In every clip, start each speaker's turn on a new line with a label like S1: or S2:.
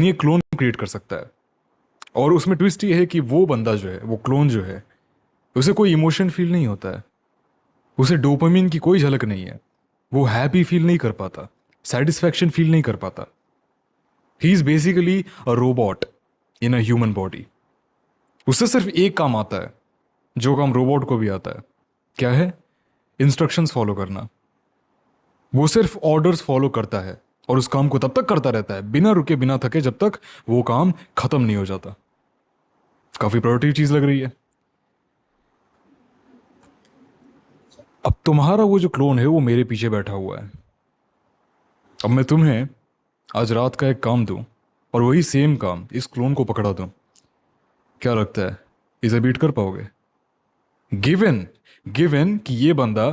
S1: ये clone create कर सकता है। और उसमें ट्विस्ट ये है कि वो बंदा जो है, वो क्लोन जो है, उसे कोई इमोशन फील नहीं होता है, उसे डोपामिन की कोई झलक नहीं है, वो हैप्पी फील नहीं कर पाता, सेटिस्फैक्शन फील नहीं कर पाता। He is basically a robot in a human body. उससे सिर्फ एक काम आता है जो काम रोबोट को भी आता है। क्या है? इंस्ट्रक्शंस फॉलो करना। वो सिर्फ ऑर्डर्स फॉलो करता है और उस काम को तब तक करता रहता है बिना रुके बिना थके जब तक वो काम खत्म नहीं हो जाता। काफी प्रोडक्टिव चीज लग रही है। अब तुम्हारा वो जो क्लोन है वो मेरे पीछे बैठा हुआ है। अब मैं तुम्हें आज रात का एक काम दूं और वही सेम काम इस क्लोन को पकड़ा दूं, क्या लगता है इसे बीट कर पाओगे? गिवन गिवन कि ये बंदा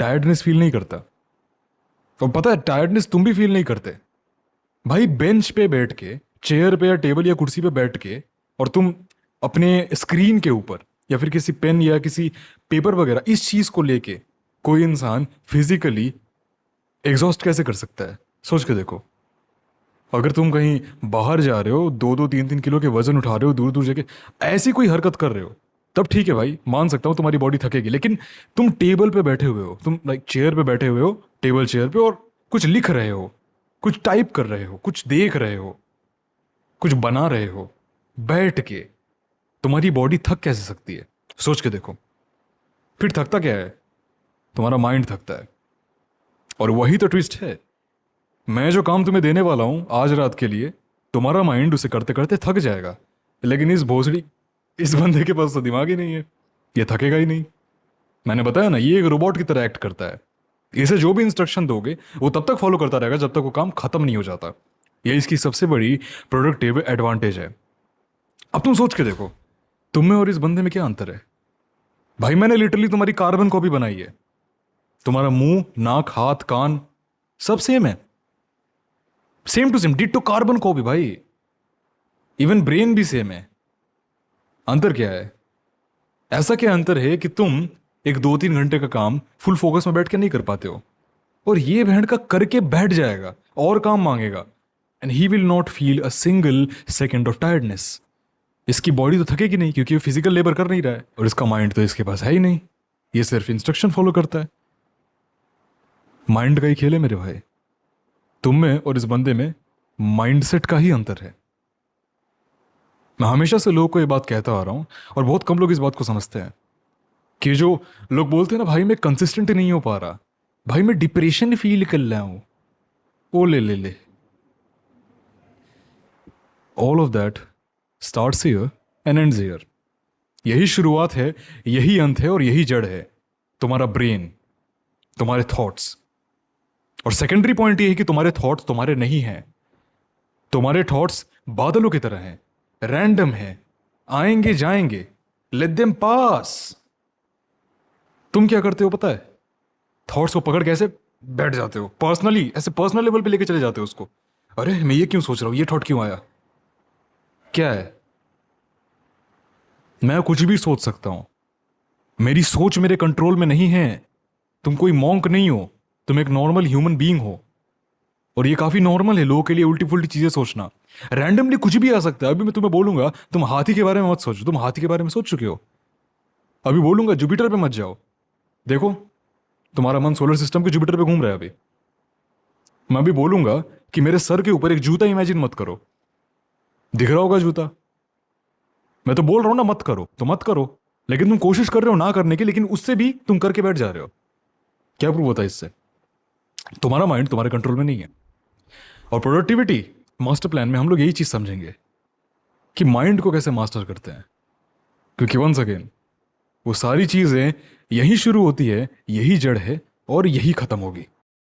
S1: टायर्डनेस फील नहीं करता। और पता है टायर्डनेस तुम भी फील नहीं करते। भाई बेंच पे बैठ के, चेयर पे या टेबल या कुर्सी पे बैठ के, और तुम अपने स्क्रीन के ऊपर या फिर किसी पेन या किसी पेपर वगैरह इस चीज को लेके कोई इंसान फिजिकली एग्जॉस्ट कैसे कर सकता है? सोच के देखो। अगर तुम कहीं बाहर जा रहे हो, 2-2 3-3 किलो के वजन उठा रहे हो, दूर दूर जाके ऐसी कोई हरकत कर रहे हो, तब ठीक है भाई, मान सकता हूँ तुम्हारी बॉडी थकेगी। लेकिन तुम टेबल पे बैठे हुए हो, तुम लाइक चेयर पे बैठे हुए हो, टेबल चेयर पे, और कुछ लिख रहे हो, कुछ टाइप कर रहे हो, कुछ देख रहे हो, कुछ बना रहे हो बैठ के, तुम्हारी बॉडी थक कैसे सकती है? सोच के देखो। फिर थकता क्या है? तुम्हारा माइंड थकता है। और वही तो ट्विस्ट है। मैं जो काम तुम्हें देने वाला हूं आज रात के लिए, तुम्हारा माइंड उसे करते करते थक जाएगा, लेकिन इस भोसड़ी, इस बंदे के पास तो दिमाग ही नहीं है, ये थकेगा ही नहीं। मैंने बताया ना, ये एक रोबोट की तरह एक्ट करता है। इसे जो भी इंस्ट्रक्शन दोगे वो तब तक फॉलो करता रहेगा जब तक वो काम खत्म नहीं हो जाता। ये इसकी सबसे बड़ी प्रोडक्टिव एडवांटेज है। अब तुम सोच के देखो, तुम में और इस बंदे में क्या अंतर है? भाई मैंने लिटरली तुम्हारी कार्बन कॉपी बनाई है। तुम्हारा मुंह, नाक, हाथ, कान सब सेम है, same to same, ditto carbon copy भाई। इवन ब्रेन भी सेम है। अंतर क्या है? ऐसा क्या अंतर है कि तुम एक 2-3 घंटे का काम फुल फोकस में बैठ के नहीं कर पाते हो, और ये बहन का करके बैठ जाएगा और काम मांगेगा, and he will not feel a single second of tiredness. इसकी बॉडी तो थकेगी नहीं क्योंकि वो फिजिकल लेबर कर नहीं रहा है, और इसका माइंड तो इसके पास है ही नहीं, ये सिर्फ इंस्ट्रक्शन फॉलो करता है। माइंड का ही खेल है मेरे भाई। तुम में और इस बंदे में माइंडसेट का ही अंतर है। मैं हमेशा से लोगों को ये बात कहता आ रहा हूं, और बहुत कम लोग इस बात को समझते हैं, कि जो लोग बोलते हैं ना, भाई मैं कंसिस्टेंट नहीं हो पा रहा, भाई मैं डिप्रेशन फील कर रहा हूं, ओ ले all of that starts here and ends here. यही शुरुआत है, यही अंत है, और यही जड़ है तुम्हारा ब्रेन, तुम्हारे थॉट्स। और सेकेंडरी पॉइंट ये है कि तुम्हारे थॉट्स तुम्हारे नहीं हैं। तुम्हारे थॉट्स बादलों की तरह हैं, रैंडम हैं, आएंगे जाएंगे, लेट देम पास। तुम क्या करते हो पता है? थॉट्स को पकड़ के ऐसे बैठ जाते हो, पर्सनली, ऐसे पर्सनल लेवल पे लेके चले जाते हो उसको। अरे मैं ये क्यों सोच रहा हूं, ये थॉट क्यों आया? क्या है? मैं कुछ भी सोच सकता हूं, मेरी सोच मेरे कंट्रोल में नहीं है। तुम कोई मॉन्क नहीं हो, तुम एक नॉर्मल ह्यूमन बीइंग हो, और ये काफी नॉर्मल है लोगों के लिए उल्टी फुल्टी चीजें सोचना। रैंडमली कुछ भी आ सकता है। अभी मैं तुम्हें बोलूंगा तुम हाथी के बारे में मत सोचो, तुम हाथी के बारे में सोच चुके हो। अभी बोलूंगा जुपिटर पे मत जाओ, देखो तुम्हारा मन सोलर सिस्टम के जुपिटर पे घूम रहा है अभी। मैं अभी बोलूंगा कि मेरे सर के ऊपर एक जूता इमेजिन मत करो, दिख रहा होगा जूता। मैं तो बोल रहा हूं ना मत करो, तो मत करो, लेकिन तुम कोशिश कर रहे हो ना करने की, लेकिन उससे भी तुम करके बैठ जा रहे हो। क्या प्रूव होता है इससे? तुम्हारा माइंड तुम्हारे कंट्रोल में नहीं है। और प्रोडक्टिविटी मास्टर प्लान में हम लोग यही चीज समझेंगे कि माइंड को कैसे मास्टर करते हैं। क्योंकि वंस अगेन वो सारी चीजें यही शुरू होती है, यही जड़ है, और यही खत्म होगी।